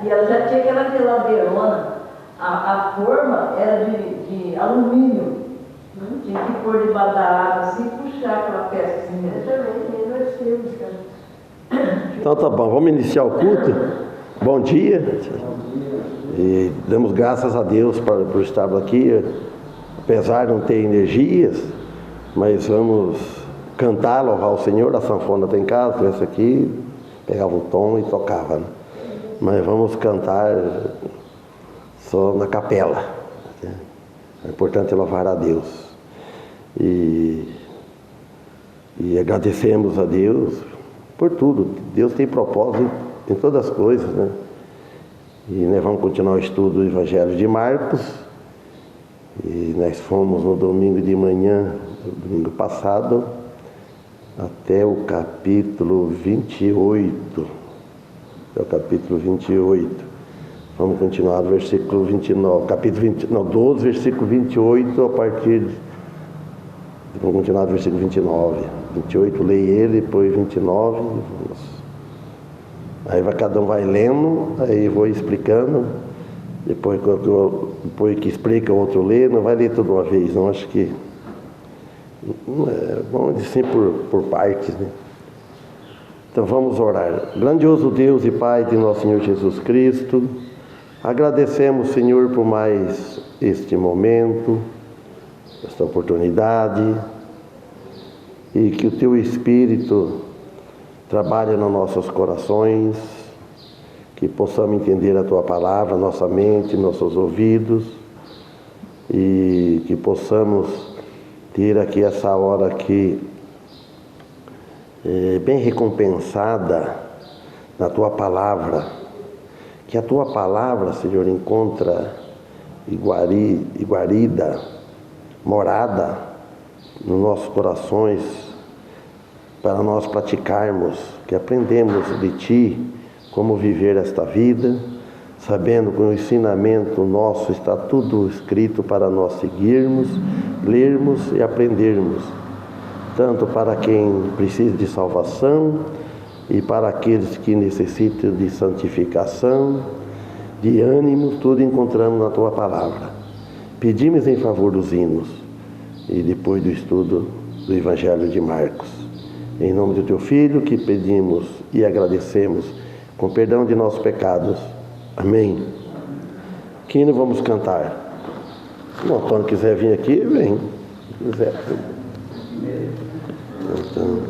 E ela já tinha aquela geladeirona, a forma era de alumínio. Tinha que pôr debaixo da água assim e puxar aquela pecinha. Também, nós temos, cara. Então tá bom, vamos iniciar o culto. Bom dia. E damos graças a Deus por estarmos aqui, apesar de não ter energias, mas vamos cantar, louvar o Senhor. A sanfona tem em casa, essa aqui, pegava o tom e tocava, né? Mas vamos cantar só na capela. É importante louvar a Deus. E agradecemos a Deus por tudo. Deus tem propósito em todas as coisas, né? E nós vamos continuar o estudo do Evangelho de Marcos. E nós fomos no domingo de manhã, domingo passado, até o capítulo 28. É o capítulo 28. Vamos continuar no versículo 29. Capítulo 12, versículo 28, a partir de... Vamos continuar no versículo 29. 28, leia ele, depois 29. Vamos. Aí cada um vai lendo, aí vou explicando. Depois que explica, o outro lê. Não vai ler tudo uma vez, não. Acho que... Vamos dizer por partes, né? Então vamos orar. Grandioso Deus e Pai de nosso Senhor Jesus Cristo, agradecemos, Senhor, por mais este momento, esta oportunidade, e que o Teu Espírito trabalhe nos nossos corações, que possamos entender a Tua Palavra, nossa mente, nossos ouvidos, e que possamos ter aqui essa hora aqui bem recompensada na Tua Palavra, que a Tua Palavra, Senhor, encontra guarida, morada nos nossos corações, para nós praticarmos, que aprendemos de Ti como viver esta vida, sabendo que o ensinamento nosso está tudo escrito para nós seguirmos, lermos e aprendermos, tanto para quem precisa de salvação e para aqueles que necessitam de santificação, de ânimo, tudo encontramos na Tua Palavra. Pedimos em favor dos hinos e depois do estudo do Evangelho de Marcos. Em nome do Teu Filho que pedimos e agradecemos, com perdão de nossos pecados. Amém. Que hino vamos cantar? Se o Antônio quiser vir aqui, vem. Se quiser. Então,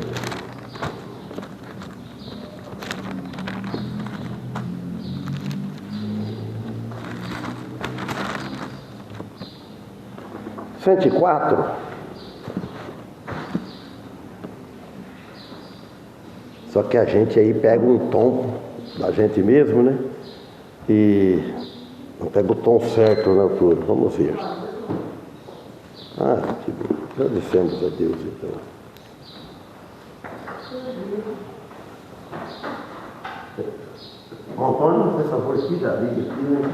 cento e quatro. Só que a gente aí pega um tom da gente mesmo, né? E não pega o tom certo na altura. Vamos ver. Que bom. Agradecemos a Deus, então. Antônio, por favor, aqui, já liga aqui, né?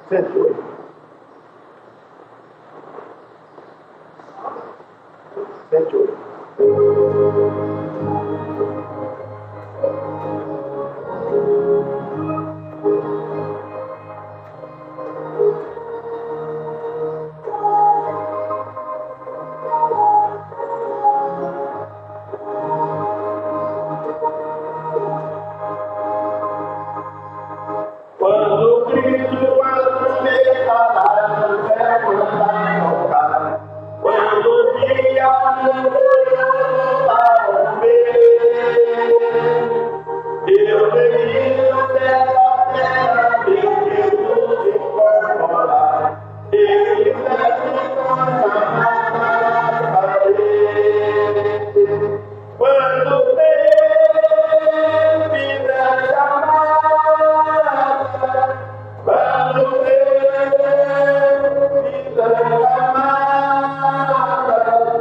108. 108. Quando Cristo atravessará o céu vai tocar, quando o dia para ver, eu venho dessa terra, meu Jesus incorporar, ele desce com a para ver. Quando Deus me der chamada, quando Deus me der chamada, quando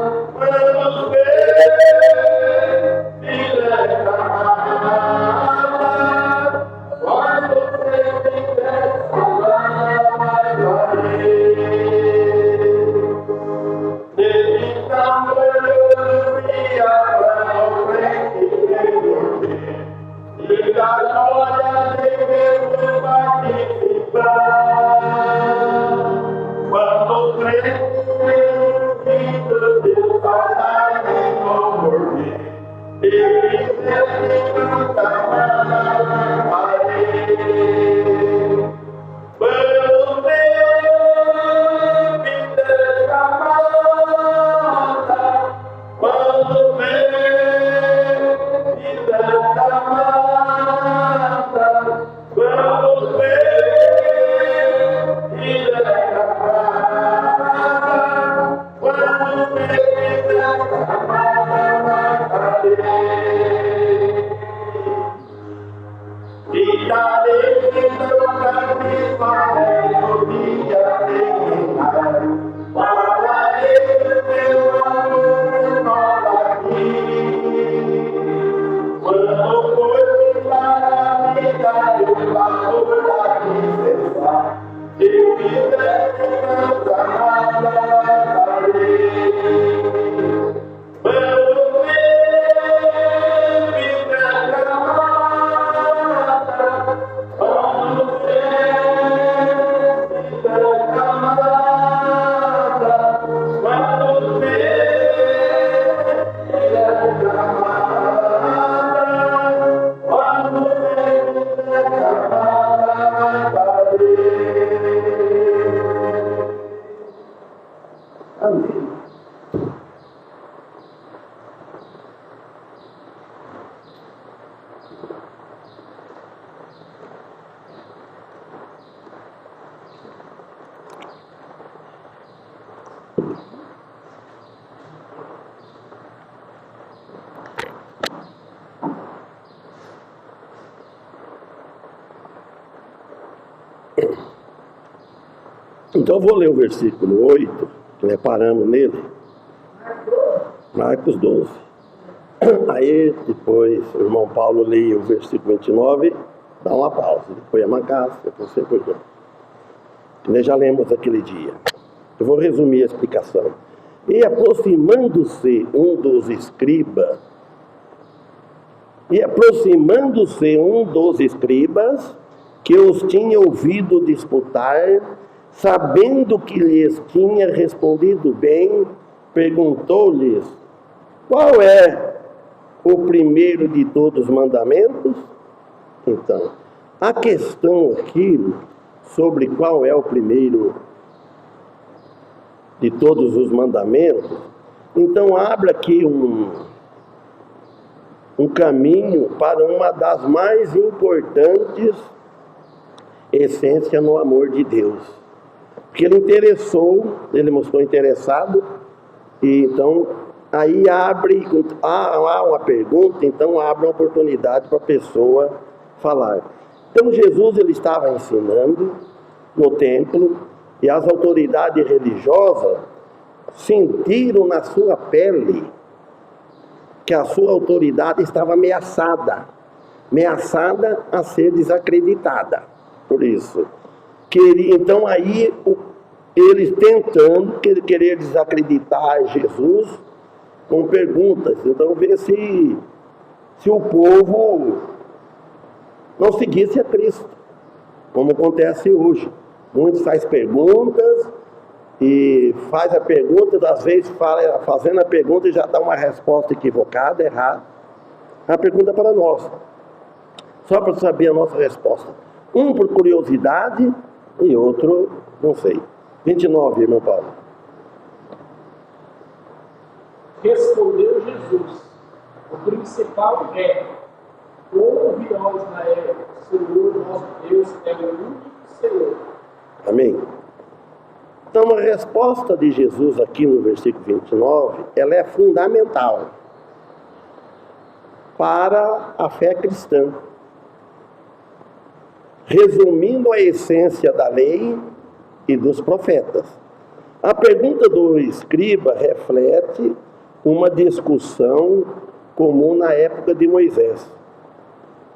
Deus me der chamada, quando Deus me der chamada, então eu me abro e da glória de Deus participar. Quando creio que Deus vai me converter, ele se canta na parede. Quando Deus me der chamada, quando Deus me der chamada, quando Deus me der chamada, quando Deus me der chamada, e darei meu caminho para o dia terminar, falarei do meu amor nova aqui. Quando for para a vida, eu vou da licença, se quiser cantar nada farei. Quando Deus me der chamada, quando Deus me der chamada, quando Deus me der chamada, quando Deus me der chamada, farei. Amém. Então eu vou ler o versículo 8, que paramos nele. Marcos 12. Aí depois o irmão Paulo lê o versículo 29, dá uma pausa, depois a Macácia, depois você por diante. Nós já lemos aquele dia. Eu vou resumir a explicação. E aproximando-se um dos escribas, que os tinha ouvido disputar, sabendo que lhes tinha respondido bem, perguntou-lhes: qual é o primeiro de todos os mandamentos? Então, a questão aqui sobre qual é o primeiro de todos os mandamentos, então abre aqui um caminho para uma das mais importantes essências no amor de Deus. Porque ele mostrou interessado, e então aí há uma pergunta, então abre uma oportunidade para a pessoa falar. Então Jesus ele estava ensinando no templo, e as autoridades religiosas sentiram na sua pele que a sua autoridade estava ameaçada a ser desacreditada. Por isso Então aí eles tentando querer desacreditar Jesus com perguntas. Então ver se o povo não seguisse a Cristo, como acontece hoje. Muitos fazem perguntas e faz a pergunta, às vezes fazendo a pergunta e já dá uma resposta equivocada, errada. A pergunta é para nós, só para saber a nossa resposta. Um por curiosidade e outro, não sei. 29, irmão Paulo. Respondeu Jesus: o principal é: ouve, ó Israel, o Senhor nosso Deus é o único Senhor. Amém? Então a resposta de Jesus aqui no versículo 29, ela é fundamental para a fé cristã. Resumindo a essência da lei e dos profetas. A pergunta do escriba reflete uma discussão comum na época de Moisés,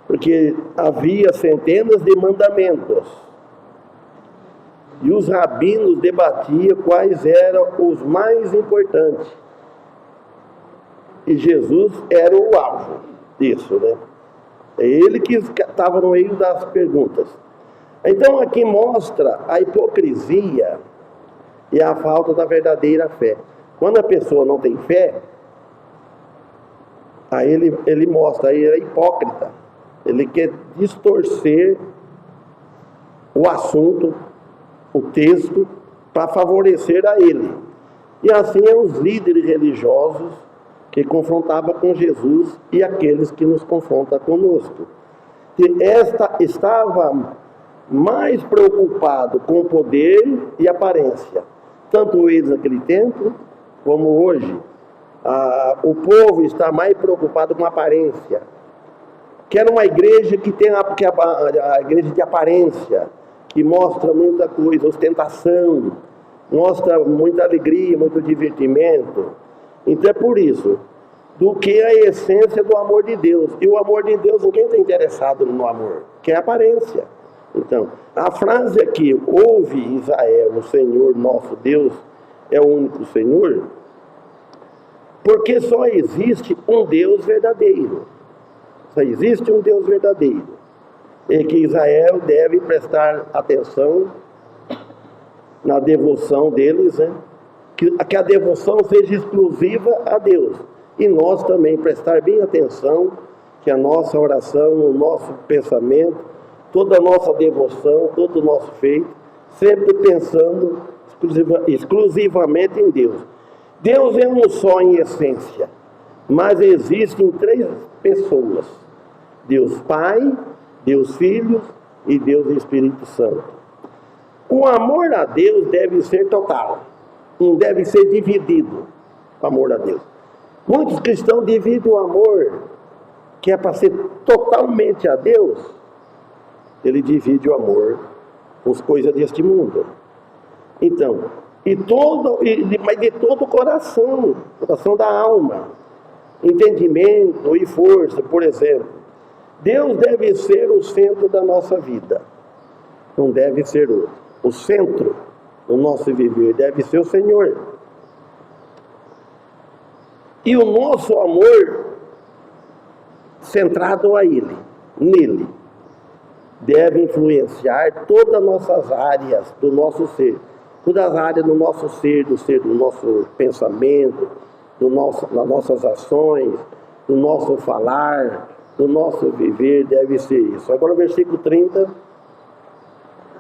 porque havia centenas de mandamentos e os rabinos debatiam quais eram os mais importantes, e Jesus era o alvo disso, né? É ele que estava no meio das perguntas. Então aqui mostra a hipocrisia e a falta da verdadeira fé. Quando a pessoa não tem fé, aí ele mostra, aí ele é hipócrita. Ele quer distorcer o assunto, o texto, para favorecer a ele. E assim é os líderes religiosos que confrontavam com Jesus e aqueles que nos confrontam conosco. E esta estava mais preocupado com o poder e aparência. Tanto eles naquele tempo, como hoje. O povo está mais preocupado com a aparência. Quer uma igreja que tem a igreja de aparência, que mostra muita coisa, ostentação, mostra muita alegria, muito divertimento. Então é por isso, do que a essência do amor de Deus. E o amor de Deus, ninguém está interessado no amor, que é a aparência. Então, a frase aqui, ouve Israel, o Senhor nosso Deus é o único Senhor, porque só existe um Deus verdadeiro. Só existe um Deus verdadeiro. E que Israel deve prestar atenção na devoção deles, né? Que a devoção seja exclusiva a Deus. E nós também prestar bem atenção que a nossa oração, o nosso pensamento, toda a nossa devoção, todo o nosso feito, sempre pensando exclusivamente em Deus. Deus é um só em essência, mas existem três pessoas: Deus Pai, Deus Filho e Deus Espírito Santo. O amor a Deus deve ser total, não deve ser dividido. O amor a Deus. Muitos cristãos dividem o amor, que é para ser totalmente a Deus. Ele divide o amor com as coisas deste mundo. Então, mas de todo o coração da alma, entendimento e força, por exemplo. Deus deve ser o centro da nossa vida, não deve ser outro. O centro do nosso viver deve ser o Senhor. E o nosso amor centrado a Ele, nele, deve influenciar todas as nossas áreas do nosso ser. Todas as áreas do nosso ser, do nosso pensamento, das nossas ações, do nosso falar, do nosso viver, deve ser isso. Agora o versículo 30.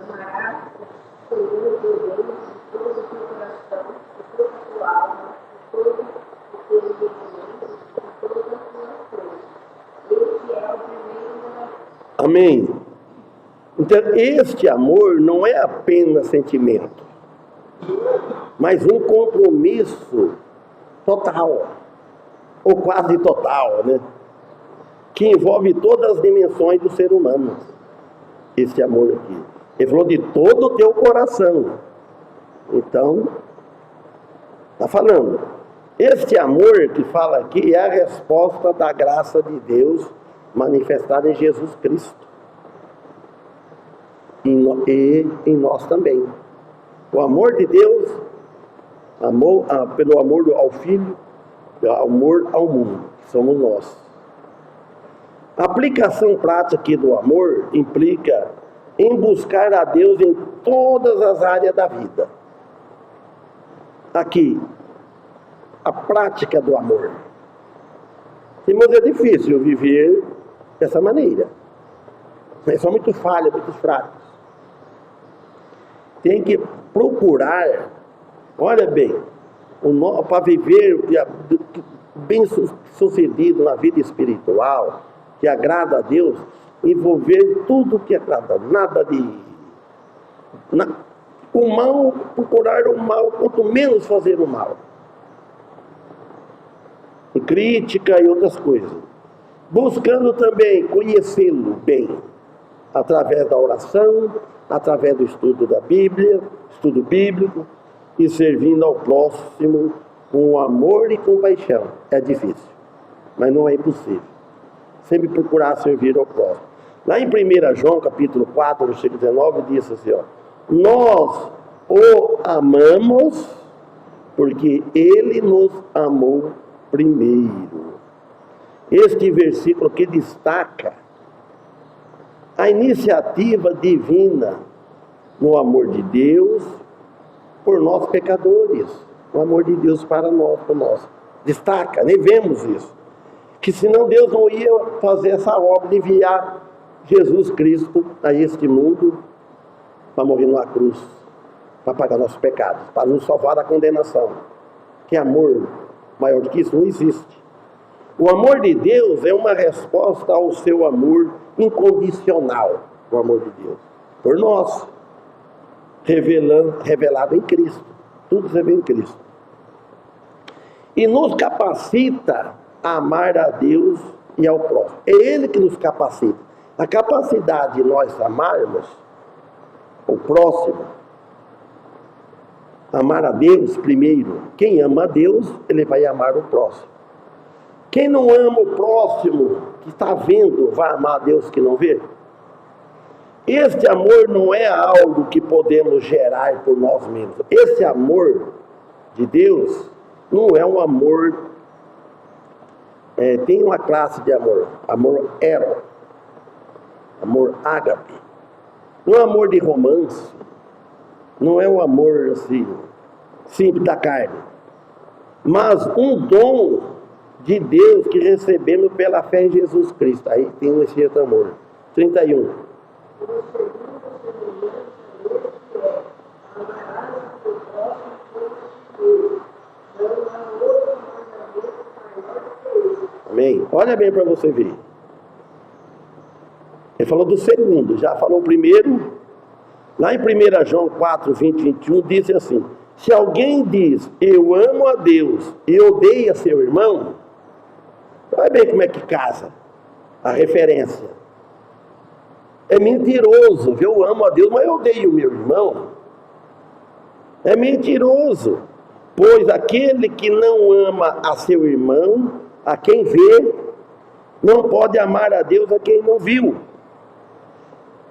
Amarás o Senhor teu Deus de todo o teu coração, de toda a tua alma, de todo o teu entendimento, de todas as tuas forças. Este é o primeiro mandamento. Amém. Então, este amor não é apenas sentimento, mas um compromisso total, ou quase total, né? Que envolve todas as dimensões do ser humano. Esse amor aqui. Ele falou de todo o teu coração. Então, está falando. Este amor que fala aqui é a resposta da graça de Deus manifestada em Jesus Cristo. e em nós também. O amor de Deus, pelo amor ao Filho, pelo amor ao mundo, que somos nós. A aplicação prática aqui do amor implica em buscar a Deus em todas as áreas da vida. Aqui, a prática do amor. Mas é difícil viver dessa maneira. São muito falhas, muito fracos. Tem que procurar, olha bem, para viver bem sucedido na vida espiritual, que agrada a Deus, envolver tudo que agrada, nada de... o mal, procurar o mal, quanto menos fazer o mal. E crítica e outras coisas. Buscando também conhecê-lo bem, através da oração, através do estudo da Bíblia, estudo bíblico, e servindo ao próximo com amor e compaixão. É difícil, mas não é impossível. Sempre procurar servir ao próximo. Lá em 1 João, capítulo 4, versículo 19, diz assim, ó: nós o amamos porque ele nos amou primeiro. Este versículo que destaca a iniciativa divina no amor de Deus por nós pecadores. O amor de Deus para nós, por nós. Destaca, nem vemos isso. Que senão Deus não ia fazer essa obra de enviar Jesus Cristo a este mundo para morrer numa cruz, para pagar nossos pecados, para nos salvar da condenação. Que amor maior do que isso não existe. O amor de Deus é uma resposta ao seu amor incondicional, o amor de Deus, por nós, revelado em Cristo. Tudo se vê em Cristo. E nos capacita a amar a Deus e ao próximo. É Ele que nos capacita. A capacidade de nós amarmos o próximo, amar a Deus primeiro. Quem ama a Deus, ele vai amar o próximo. Quem não ama o próximo, que está vendo, vai amar a Deus que não vê? Este amor não é algo que podemos gerar por nós mesmos. Esse amor de Deus não é um amor... tem uma classe de amor. Amor ero. Amor ágape. Não é um amor de romance. Não é um amor assim, simples da carne. Mas um dom de Deus que recebemos pela fé em Jesus Cristo. Aí tem esse outro amor. 31. Amém? Olha bem para você ver. Ele falou do segundo, já falou o primeiro. Lá em 1 João 4, 20, 21, diz assim: se alguém diz, eu amo a Deus e odeia seu irmão, olha bem como é que casa a referência. É mentiroso, eu amo a Deus, mas eu odeio o meu irmão. É mentiroso, pois aquele que não ama a seu irmão, a quem vê, não pode amar a Deus a quem não viu.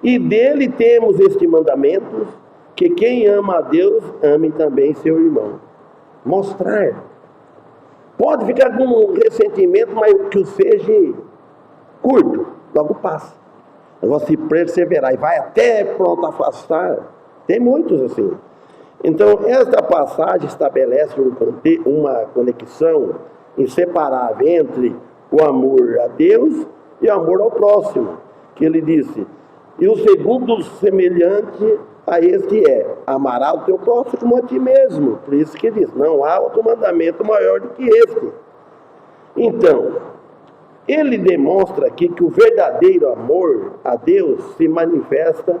E dele temos este mandamento, que quem ama a Deus, ame também seu irmão. Mostrar. Pode ficar com um ressentimento, mas que o seja curto, logo passa. Agora se perseverar e vai até pronto afastar, tem muitos assim. Então esta passagem estabelece uma conexão inseparável entre o amor a Deus e o amor ao próximo, que ele disse: e o segundo semelhante a este é: amarás o teu próximo como a ti mesmo. Por isso que diz: não há outro mandamento maior do que este. Então, ele demonstra aqui que o verdadeiro amor a Deus se manifesta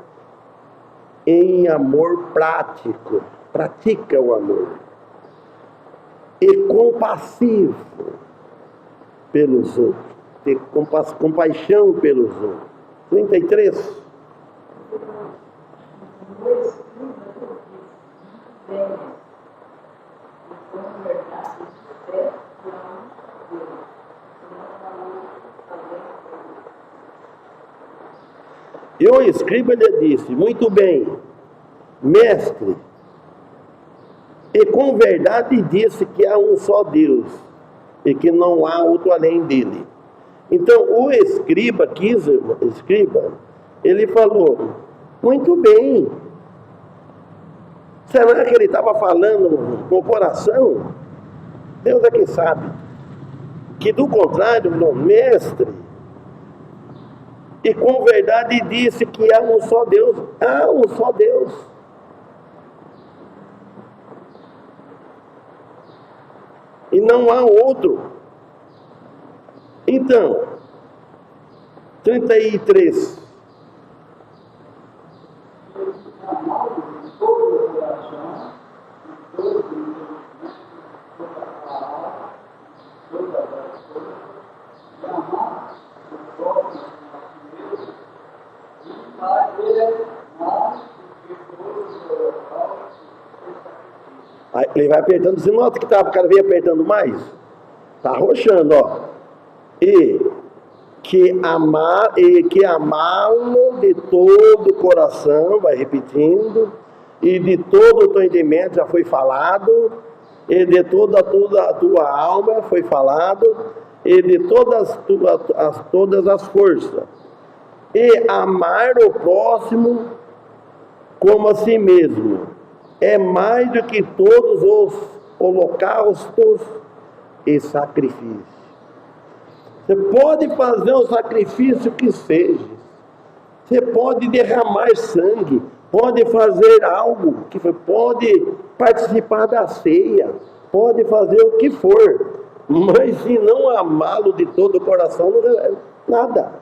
em amor prático. Pratica o amor. E compassivo pelos outros. Ter compaixão pelos outros. 33. E o escriba lhe disse: muito bem, mestre, e com verdade disse que há um só Deus e que não há outro além dele. Então o escriba, ele falou: muito bem. Será que ele estava falando com o coração? Deus é quem sabe. Que do contrário, não, mestre, e com verdade disse que há um só Deus. Há um só Deus. E não há outro. Então, 33. Aí ele vai apertando, você nota que o cara vem apertando mais? Está arrochando, ó. E que amá-lo de todo o coração, vai repetindo, e de todo o teu entendimento já foi falado, e de toda a tua alma foi falado, e de todas as forças. E amar o próximo como a si mesmo é mais do que todos os holocaustos e sacrifícios. Você pode fazer o sacrifício que seja, você pode derramar sangue, pode fazer algo, pode participar da ceia, pode fazer o que for, mas se não amá-lo de todo o coração, não é nada.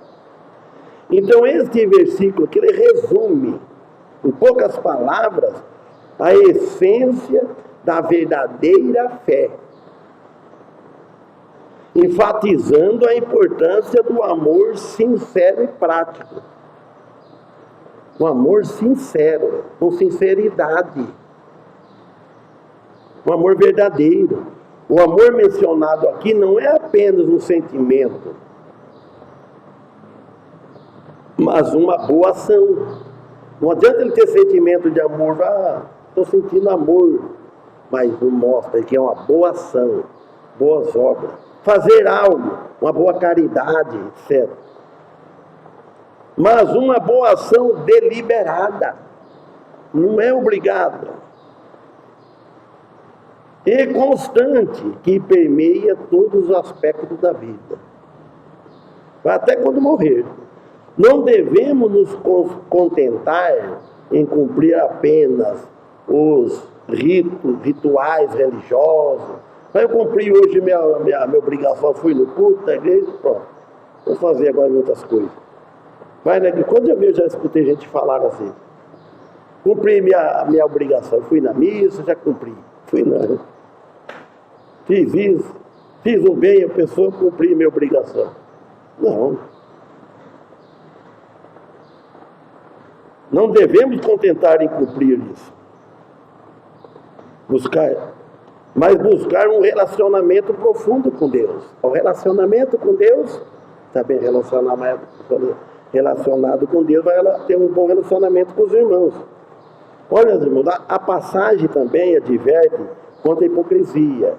Então este versículo aqui, ele resume, em poucas palavras, a essência da verdadeira fé, enfatizando a importância do amor sincero e prático. Um amor sincero, com sinceridade. Um amor verdadeiro. O amor mencionado aqui não é apenas um sentimento, mas uma boa ação. Não adianta ele ter sentimento de amor, estou sentindo amor, mas não mostra que é uma boa ação, boas obras. Fazer algo, uma boa caridade, etc. Mas uma boa ação deliberada, não é obrigada. E constante, que permeia todos os aspectos da vida. Até quando morrer. Não devemos nos contentar em cumprir apenas os rituais religiosos. Eu cumpri hoje minha obrigação, fui no culto da igreja, pronto. Vou fazer agora outras coisas. Mas né, quando eu já escutei gente falar assim, cumpri minha obrigação, fui na missa, já cumpri. Fiz isso, fiz o bem, a pessoa cumpri minha obrigação. Não devemos contentar em cumprir isso. Mas buscar um relacionamento profundo com Deus. O relacionamento com Deus, também relacionado com Deus, vai ter um bom relacionamento com os irmãos. Olha, irmãos, a passagem também adverte contra a hipocrisia,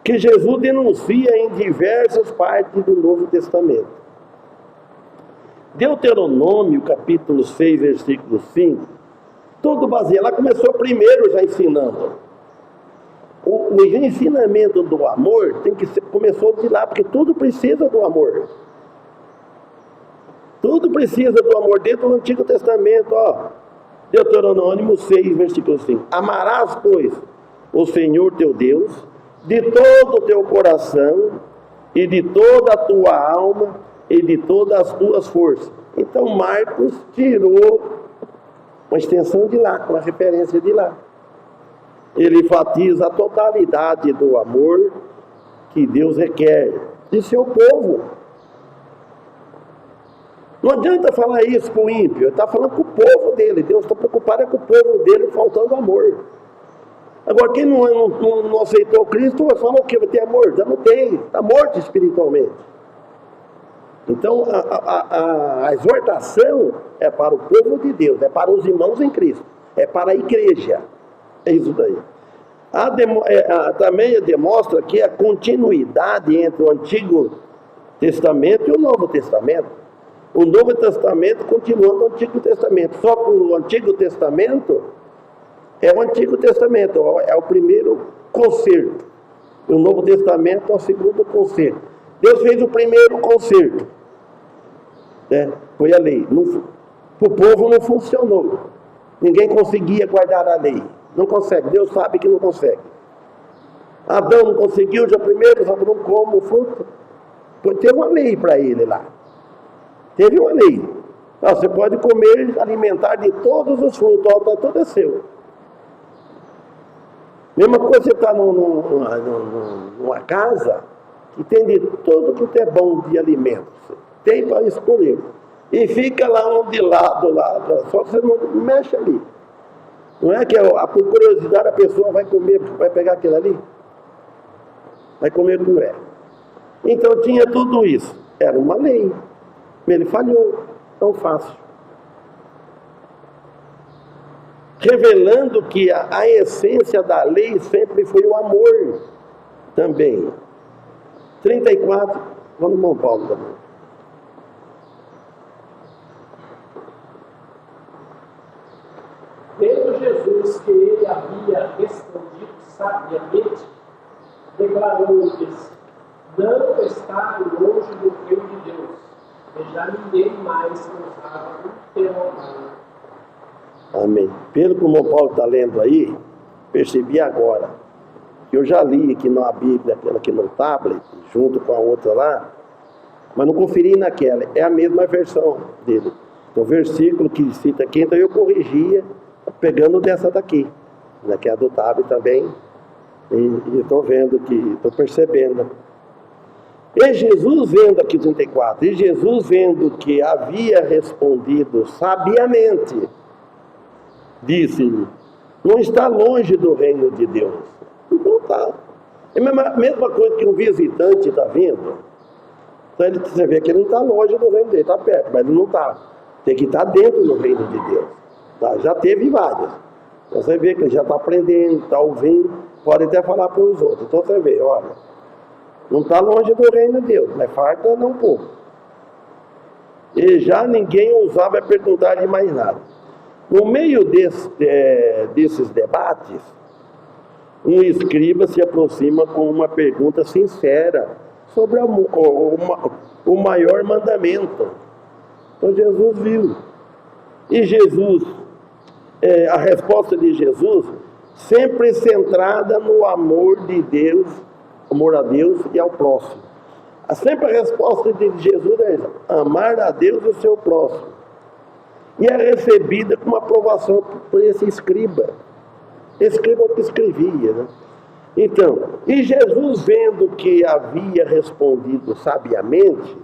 que Jesus denuncia em diversas partes do Novo Testamento. Deuteronômio, capítulo 6, versículo 5, todo baseado, lá começou primeiro já ensinando. O ensinamento do amor começou de lá, porque tudo precisa do amor. Tudo precisa do amor dentro do Antigo Testamento, ó. Deuteronômio 6, versículo 5. Amarás, pois, o Senhor teu Deus, de todo o teu coração, e de toda a tua alma, e de todas as tuas forças. Então Marcos tirou uma extensão de lá, uma referência de lá. Ele enfatiza a totalidade do amor que Deus requer de seu povo. Não adianta falar isso para o ímpio, ele está falando com o povo dele. Deus está preocupado com o povo dele faltando amor. Agora, quem não aceitou Cristo vai falar o quê? Vai ter amor? Já não tem, está morto espiritualmente. Então, a exortação é para o povo de Deus, é para os irmãos em Cristo, é para a igreja. É isso daí. Também demonstra que a continuidade entre o Antigo Testamento e o Novo Testamento. O Novo Testamento continua no Antigo Testamento, só que o Antigo Testamento é o Antigo Testamento, é o primeiro concerto. E o Novo Testamento é o segundo concerto. Deus fez o primeiro concerto, né? Foi a lei. Para o povo não funcionou. Ninguém conseguia guardar a lei. Não consegue, Deus sabe que não consegue. Adão não conseguiu, já primeiro, não come o fruto. Teve uma lei para ele lá. Teve uma lei. Você pode comer, alimentar de todos os frutos, está tudo é seu. Mesma coisa, você está numa casa que tem de tudo que é bom de alimentos. Tem para escolher. E fica lá um de lado, só que você não mexe ali. Não é que por curiosidade a pessoa vai comer, vai pegar aquilo ali? Vai comer como é. Então tinha tudo isso. Era uma lei. Ele falhou. Tão fácil. Revelando que a essência da lei sempre foi o amor também. 34, vamos no Paulo também. Vendo Jesus que ele havia respondido sabiamente, declarou-lhes: não está longe do reino de Deus, e já ninguém mais usava interrogar. Amém. Pelo que o irmão Paulo está lendo aí, percebi agora, que eu já li aqui na Bíblia, aquela aqui no tablet, junto com a outra lá, mas não conferi naquela, é a mesma versão dele. Então, o versículo que cita aqui, então eu corrigia, pegando dessa daqui, né, que é a do tablet também, e estou vendo que, estou percebendo. E Jesus vendo aqui 34, e Jesus vendo que havia respondido sabiamente, disse-lhe: não está longe do reino de Deus. Então está. É a mesma coisa que um visitante está vindo. Então você vê que ele não está longe do reino dele, está perto, mas ele não está. Tem que estar dentro do reino de Deus. Tá? Já teve vários. Então você vê que ele já está aprendendo, está ouvindo, pode até falar para os outros. Então você vê, olha, não está longe do reino de Deus, mas farta não pouco. E já ninguém ousava perguntar de mais nada. No meio desses debates, um escriba se aproxima com uma pergunta sincera sobre o maior mandamento. Então Jesus viu. E Jesus, a resposta de Jesus, sempre centrada no amor de Deus, amor a Deus e ao próximo. Sempre a resposta de Jesus é essa: amar a Deus e o seu próximo. E é recebida com uma aprovação por esse escriba. Escriba que escrevia, né? Então, e Jesus, vendo que havia respondido sabiamente,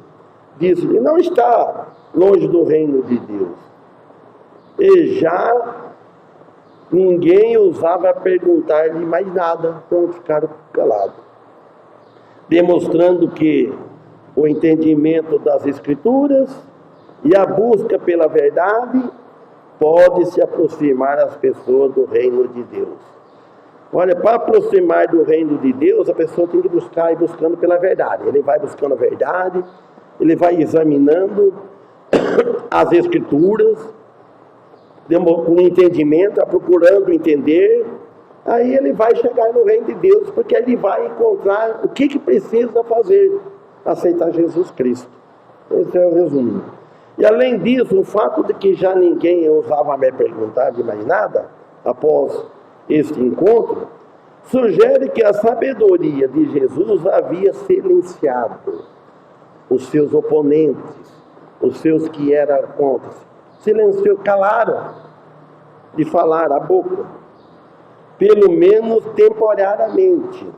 disse-lhe: não está longe do reino de Deus. E já ninguém ousava perguntar-lhe mais nada, pronto, ficaram calados. Demonstrando que o entendimento das Escrituras e a busca pela verdade pode se aproximar as pessoas do reino de Deus. Olha, para aproximar do reino de Deus, a pessoa tem que buscar e buscando pela verdade. Ele vai buscando a verdade, ele vai examinando as Escrituras, com entendimento, procurando entender. Aí ele vai chegar no reino de Deus, porque ele vai encontrar o que precisa fazer, aceitar Jesus Cristo. Esse é o resumo. E além disso, o fato de que já ninguém ousava me perguntar de mais nada, após este encontro, sugere que a sabedoria de Jesus havia silenciado os seus oponentes, os seus que eram contra. Silenciou, calaram de falar a boca, pelo menos temporariamente.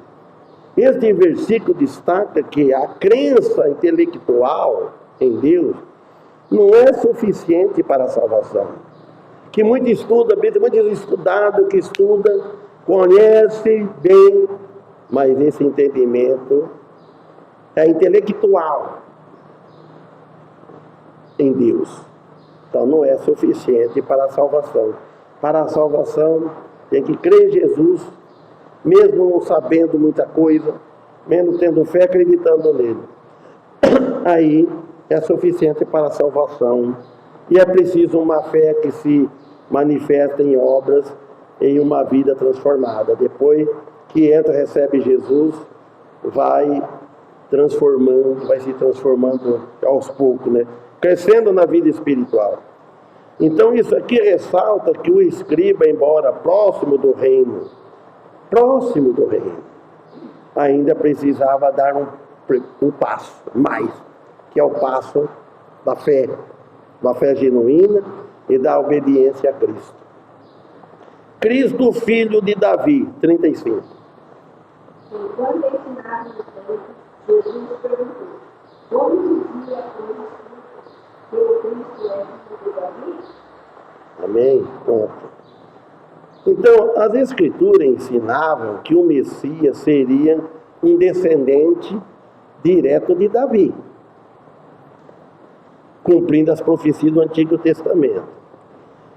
Este versículo destaca que a crença intelectual em Deus não é suficiente para a salvação. Que muito estuda, muito estudado, que estuda, conhece bem, mas esse entendimento é intelectual. em Deus. Então não é suficiente para a salvação. Para a salvação tem que crer em Jesus, mesmo não sabendo muita coisa, mesmo tendo fé, acreditando nele. Aí é suficiente para a salvação. E é preciso uma fé que se manifesta em obras, em uma vida transformada. Depois que entra, recebe Jesus, vai se transformando aos poucos, né? Crescendo na vida espiritual. Então isso aqui ressalta que o escriba, embora próximo do reino, ainda precisava dar um passo mais, que é o passo da fé, uma fé genuína e da obediência a Cristo. Cristo, filho de Davi, 35. Enquanto ensinava no templo, Jesus perguntou: como dizia Cristo que o Cristo é filho de Davi? Amém? Ponto. Então, as Escrituras ensinavam que o Messias seria um descendente direto de Davi, cumprindo as profecias do Antigo Testamento.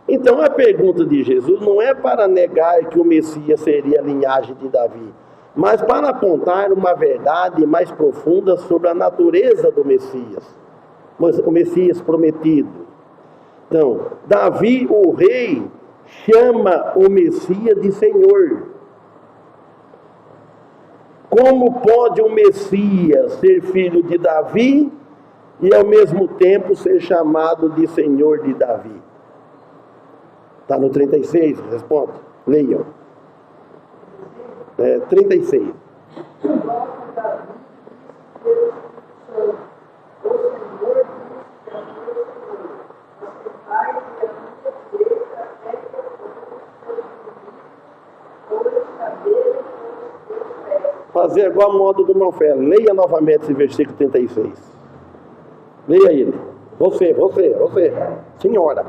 Então, a pergunta de Jesus não é para negar que o Messias seria a linhagem de Davi, mas para apontar uma verdade mais profunda sobre a natureza do Messias, o Messias prometido. Então, Davi, o rei, chama o Messias de Senhor. Como pode o Messias ser filho de Davi e ao mesmo tempo ser chamado de Senhor de Davi? Está no 36, responde. Leiam. 36. Fazer igual a modo do Malfé. Leia novamente esse versículo 36. Leia ele. Você. Senhora.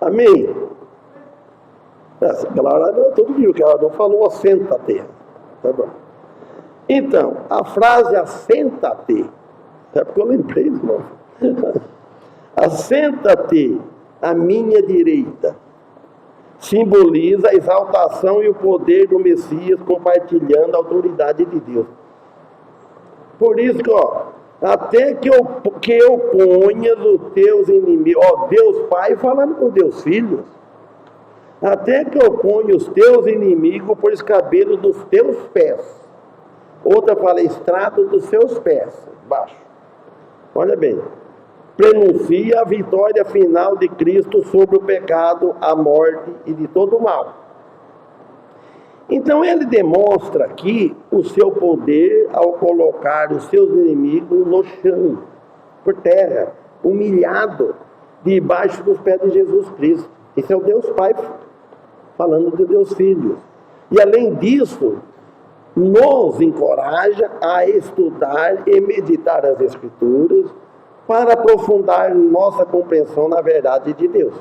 Amém? Aquela hora todo mundo viu que ela não falou assenta-te. Tá bom. Então, a frase assenta-te, é porque eu lembrei, irmão. Assenta-te à minha direita simboliza a exaltação e o poder do Messias compartilhando a autoridade de Deus. Por isso que, até que eu ponha os teus inimigos, Deus Pai falando com Deus Filho, até que eu ponha os teus inimigos por escabelo dos teus pés. Outra fala, estrado dos seus pés, baixo. Olha bem, prenuncia a vitória final de Cristo sobre o pecado, a morte e de todo o mal. Então ele demonstra aqui o seu poder ao colocar os seus inimigos no chão, por terra, humilhado, debaixo dos pés de Jesus Cristo. Esse é o Deus Pai falando de Deus Filho. E além disso, nos encoraja a estudar e meditar as Escrituras para aprofundar nossa compreensão na verdade de Deus.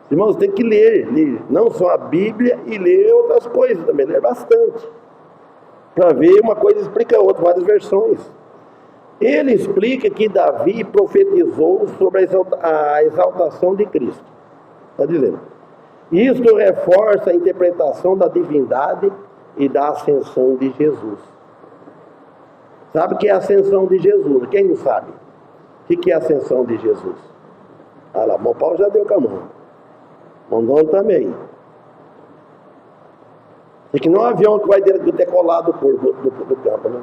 Irmãos, tem que ler não só a Bíblia e ler outras coisas também, ler bastante. Para ver uma coisa explica a outra, várias versões. Ele explica que Davi profetizou sobre a exaltação de Cristo. Está dizendo. Isto reforça a interpretação da divindade e da ascensão de Jesus. Sabe o que é a ascensão de Jesus? Quem não sabe? O que é a ascensão de Jesus? Ah lá, o Paulo já deu com a mão. Mondão também. É que não é um avião que vai decolar do campo, né?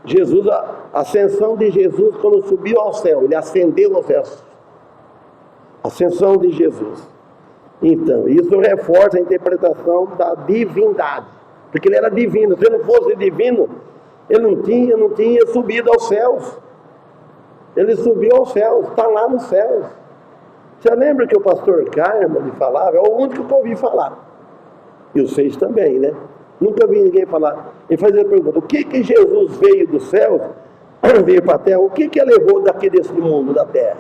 Jesus, a ascensão de Jesus, quando subiu ao céu, ele ascendeu aos céus. Ascensão de Jesus. Então, isso reforça a interpretação da divindade. Porque ele era divino. Se ele não fosse divino, ele não tinha subido aos céus. Ele subiu aos céus, está lá nos céus. Você lembra que o pastor Carmo lhe falava? É o único que eu ouvi falar. E vocês também, né? Nunca vi ninguém falar. Ele fazia a pergunta: o que Jesus veio dos céus veio para a terra, o que que ele levou daqui desse mundo, da terra?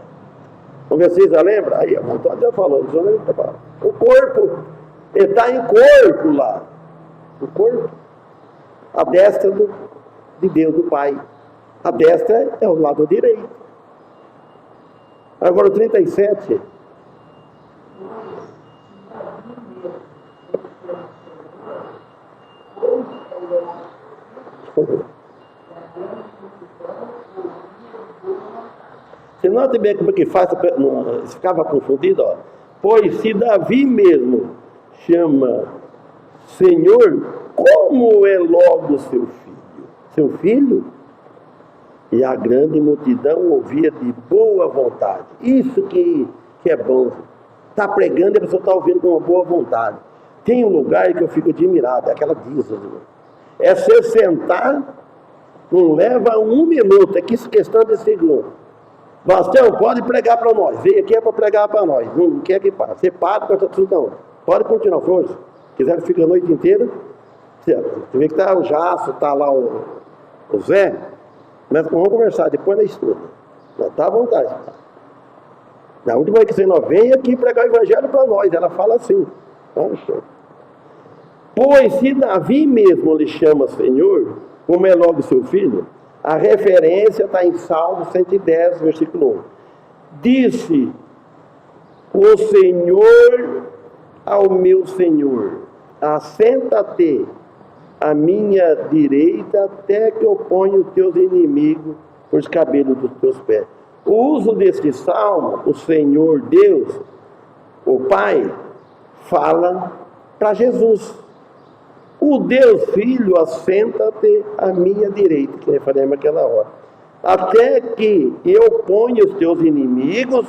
Vamos ver se vocês já lembram? Aí, o Antônio já falou, o corpo, ele está em corpo lá. O corpo, a destra de Deus, do Pai. A destra é o lado direito. Agora o 37. Você nota bem como é que faz, ficava confundido, ó. Pois se Davi mesmo chama Senhor, como é logo seu filho? Seu filho? E a grande multidão ouvia de boa vontade. Isso que é bom. Está pregando e a pessoa está ouvindo com uma boa vontade. Tem um lugar que eu fico admirado, é aquela dízima. É você sentar, não leva 1 minuto, é questão de segundo. Bastião, pode pregar para nós. Veio aqui é para pregar para nós. Não quer que pare. Você para, não. Pode continuar, força. Se quiser, fica a noite inteira. Você vê que está o Jasso, está lá o Zé. Mas vamos conversar, depois da estuda. Está à vontade. Na última vez que você não vem aqui pregar o evangelho para nós. Ela fala assim. Pois se Davi mesmo lhe chama Senhor, como é logo seu filho, a referência está em Salmo 110, versículo 1. Disse o Senhor ao meu Senhor, assenta-te à minha direita, até que eu ponha os teus inimigos por os cabelos dos teus pés. O uso deste salmo, o Senhor Deus, o Pai, fala para Jesus. O Deus Filho, assenta-te à minha direita, que referemos aquela hora, até que eu ponha os teus inimigos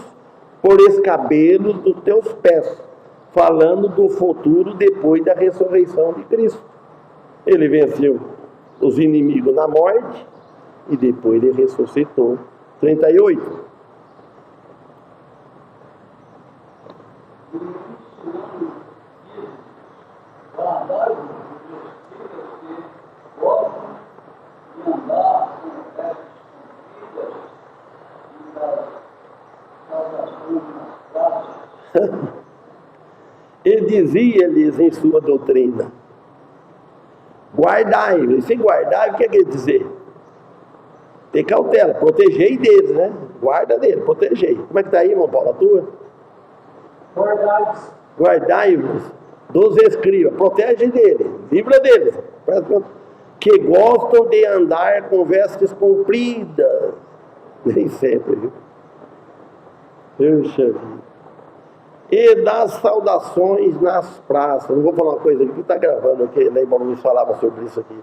por escabelos dos teus pés, falando do futuro depois da ressurreição de Cristo. Ele venceu os inimigos na morte e depois ele ressuscitou. 38. Ele dizia-lhes em sua doutrina: guardai-vos. E se guardai, o que quer dizer? Ter cautela, protegei deles, né? Guarda dele, protegei. Como é que está aí, irmão Paulo, a tua? Guardai-vos dos escribas, protege dele, livra deles, que gostam de andar com vestes compridas. Nem sempre, viu? Puxa vida. E das saudações nas praças. Não vou falar uma coisa aqui que está gravando, que o irmão Luiz falava sobre isso aqui.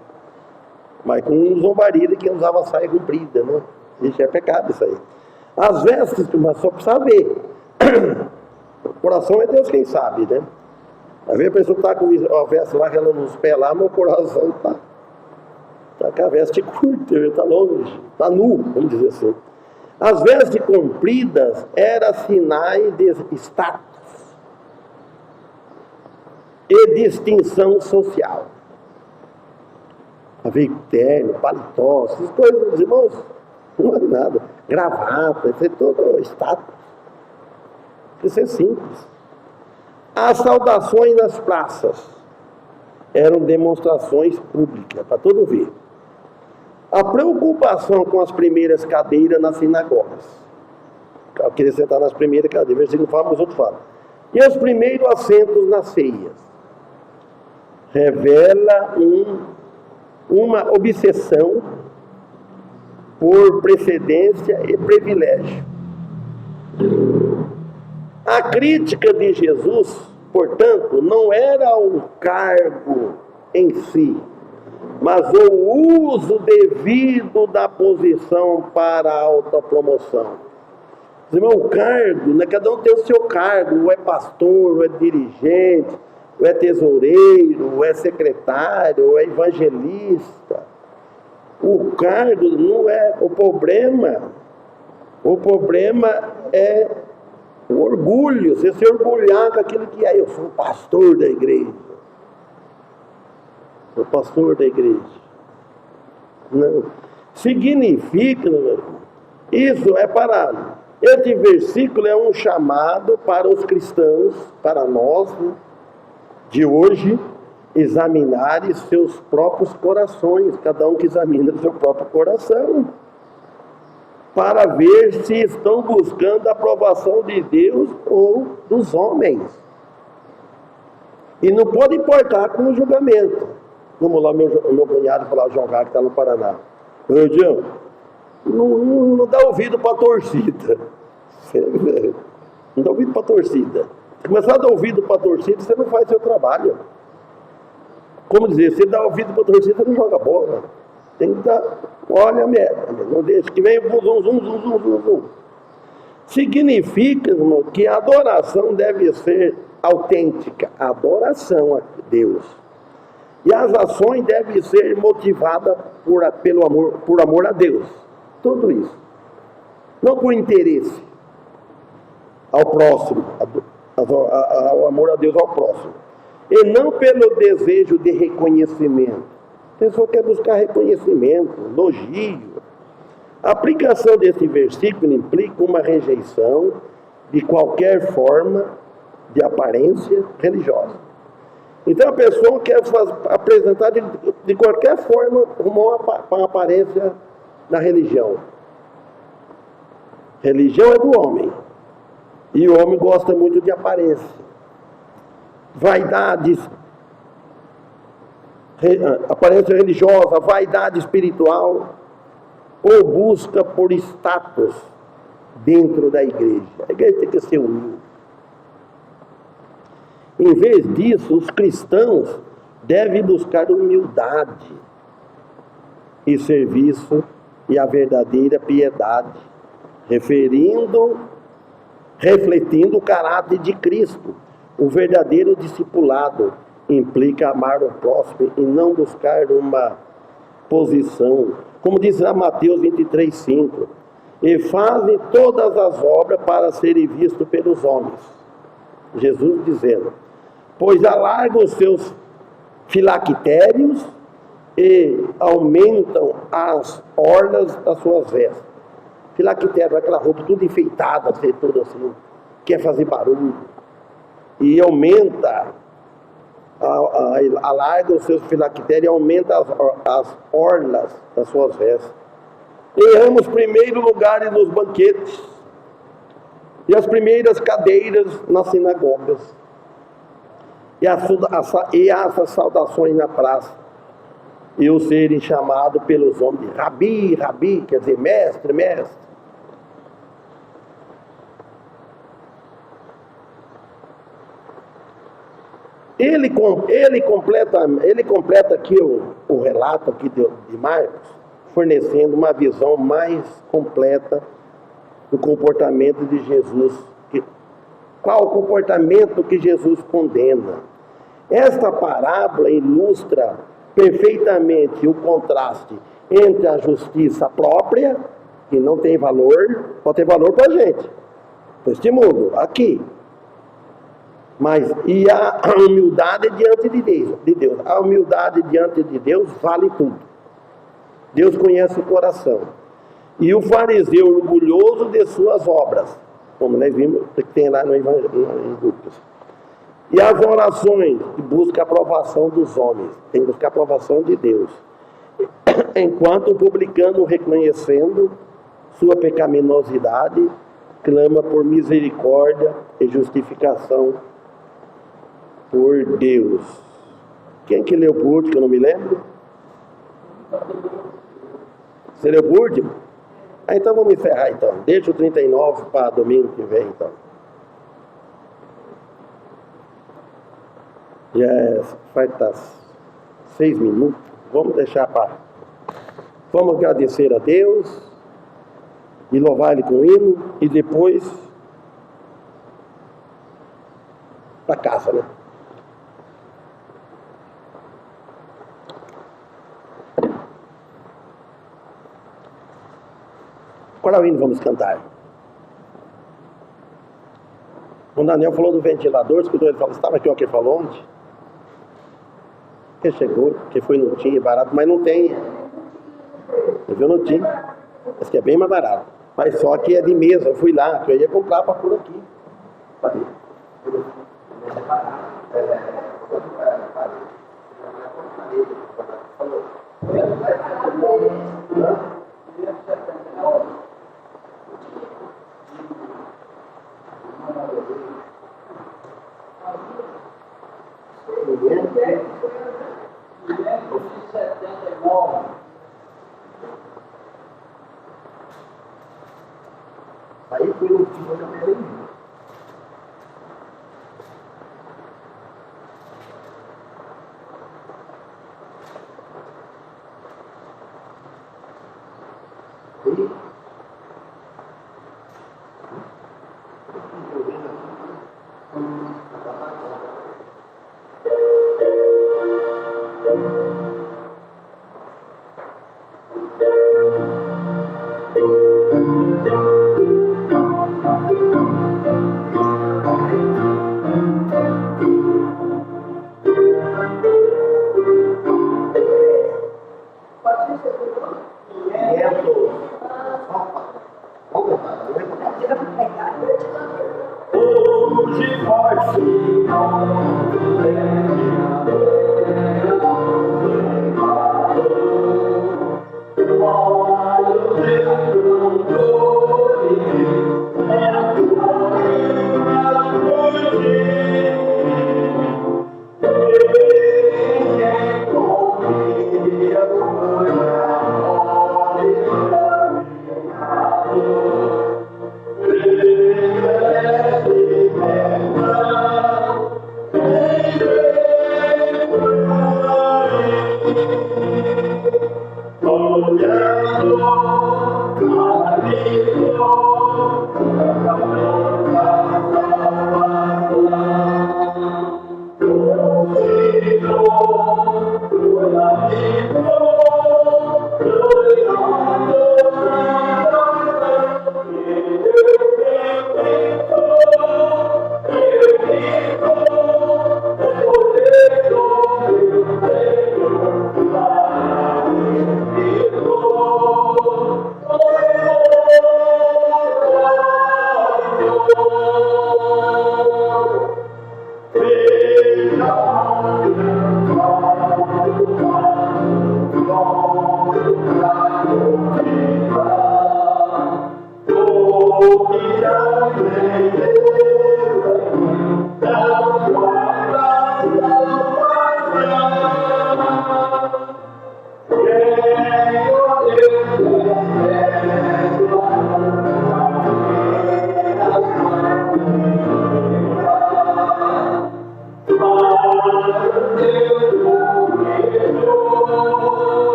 Mas com zombaria de quem usava saia comprida, né? Isso é pecado, isso aí. As vestes, mas só precisa ver. O coração é Deus quem sabe, né? Às vezes a pessoa está com a veste lá, ela nos pés lá, mas o coração está com a veste curta, está longe, está nu, vamos dizer assim. As vestes compridas eram sinais de status e distinção social. Havia terno, paletó, essas coisas, meus irmãos, não vale nada. Gravata, isso é todo status. Isso é simples. As saudações nas praças eram demonstrações públicas, para todo ver. A preocupação com as primeiras cadeiras nas sinagogas. Eu queria sentar nas primeiras cadeiras, versículo fala, mas outro fala. E os primeiros assentos nas ceias. Revela uma obsessão por precedência e privilégio. A crítica de Jesus, portanto, não era o cargo em si, mas o uso devido da posição para a autopromoção. Irmão, o cargo, né? Cada um tem o seu cargo, ou é pastor, ou é dirigente, ou é tesoureiro, ou é secretário, ou é evangelista. O cargo não é o problema. O problema é o orgulho, você se orgulhar com aquilo que é. Eu sou o pastor da igreja. Sou pastor da igreja. Não. Significa, isso é para... Este versículo é um chamado para os cristãos, para nós, né, de hoje, examinarem seus próprios corações, cada um que examina seu próprio coração, para ver se estão buscando a aprovação de Deus ou dos homens. E não pode importar com o julgamento. Vamos lá, meu cunhado falar, o João Gago, que está no Paraná. Ô, João, não dá ouvido para a torcida. Não dá ouvido para a torcida. Se começar a dar ouvido para a torcida, você não faz seu trabalho. Como dizer, se dá ouvido para a torcida, você não joga bola. Tem que dar, olha a meta, não deixa que vem o zum. Significa, irmão, que a adoração deve ser autêntica, a adoração a Deus. E as ações devem ser motivadas por amor a Deus. Tudo isso. Não por interesse ao próximo, ao amor a Deus ao próximo. E não pelo desejo de reconhecimento. A pessoa quer buscar reconhecimento, elogio. A aplicação desse versículo implica uma rejeição de qualquer forma de aparência religiosa. Então a pessoa quer apresentar de qualquer forma uma aparência na religião. Religião é do homem. E o homem gosta muito de aparência. Vaidades, aparência religiosa, vaidade espiritual, ou busca por status dentro da igreja. A igreja tem que ser humilde. Em vez disso, os cristãos devem buscar humildade e serviço e a verdadeira piedade, refletindo o caráter de Cristo. O verdadeiro discipulado implica amar o próximo e não buscar uma posição. Como diz lá Mateus 23:5, e fazem todas as obras para serem vistos pelos homens. Jesus dizendo, pois alargam os seus filactérios e aumentam as orlas das suas vestes. Filactério é aquela roupa tudo enfeitada, tudo assim, quer fazer barulho. E aumenta, alarga os seus filactérios e aumenta as orlas das suas vestes. Erramos primeiro lugares nos banquetes e as primeiras cadeiras nas sinagogas e as saudações na praça e o serem chamados pelos homens de Rabi, Rabi, quer dizer mestre, mestre. Ele completa aqui o relato aqui de Marcos, fornecendo uma visão mais completa do comportamento de Jesus. Qual o comportamento que Jesus condena? Esta parábola ilustra perfeitamente o contraste entre a justiça própria, que não tem valor, pode ter valor para a gente, para este mundo, aqui. E a humildade diante de Deus. A humildade diante de Deus vale tudo. Deus conhece o coração. E o fariseu orgulhoso de suas obras, como nós vimos, que tem lá no Evangelho em Lucas. E as orações que buscam a aprovação dos homens, tem que buscar a aprovação de Deus. Enquanto o publicano, reconhecendo sua pecaminosidade, clama por misericórdia e justificação por Deus. Quem que leu por último, que eu não me lembro? Você leu por último? Então vamos encerrar então. Deixa o 39 para domingo que vem então. Já vai estar 6 minutos. Vamos deixar para... Vamos agradecer a Deus e louvar Ele com o hino e depois para casa, né? Qual hino vamos cantar? O Daniel falou do ventilador, escutou ele falar, estava aqui o que ele falou ontem? Que chegou, que foi, não tinha, barato, mas não tem. Eu vi no TIM. Esse que é bem mais barato. Mas só que é de mesa. Eu fui lá, que eu ia comprar para por aqui. Cadê? Aí foi no time da minha.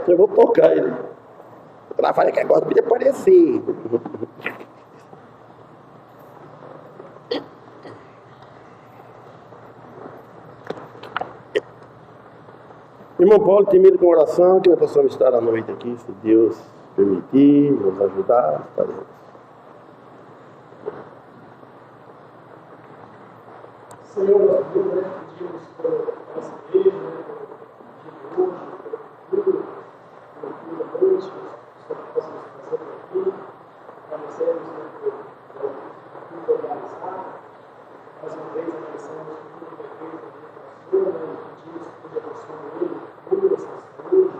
Eu vou tocar ele. Ela fala que agora podia aparecer. Irmão Paulo, tem medo com oração, que nós possamos estar à noite aqui, se Deus permitir, nos ajudar, estaremos. Senhor, nosso Deus, né, pedimos por essa igreja, né, por o dia de hoje, por tudo, por tudo da noite, que nós possamos fazer por aqui, agradecemos, né, por tudo organizado, mais uma vez agradecemos por tudo que foi feito aqui pelo Senhor, né, e pedimos que Deus abençoe ele, cura essa saúde,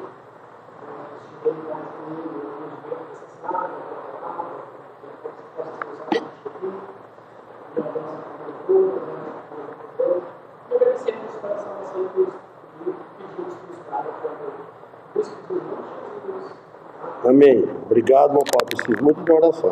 estivemos mais com ele, o conhecimento necessário, a palavra, que possa ser usado aqui, e a nossa cultura, né, e agradecemos por essa nossa luz e pedimos que nos traga para o Cristo de Jesus. Amém. Obrigado, meu Pai. Preciso muito de oração.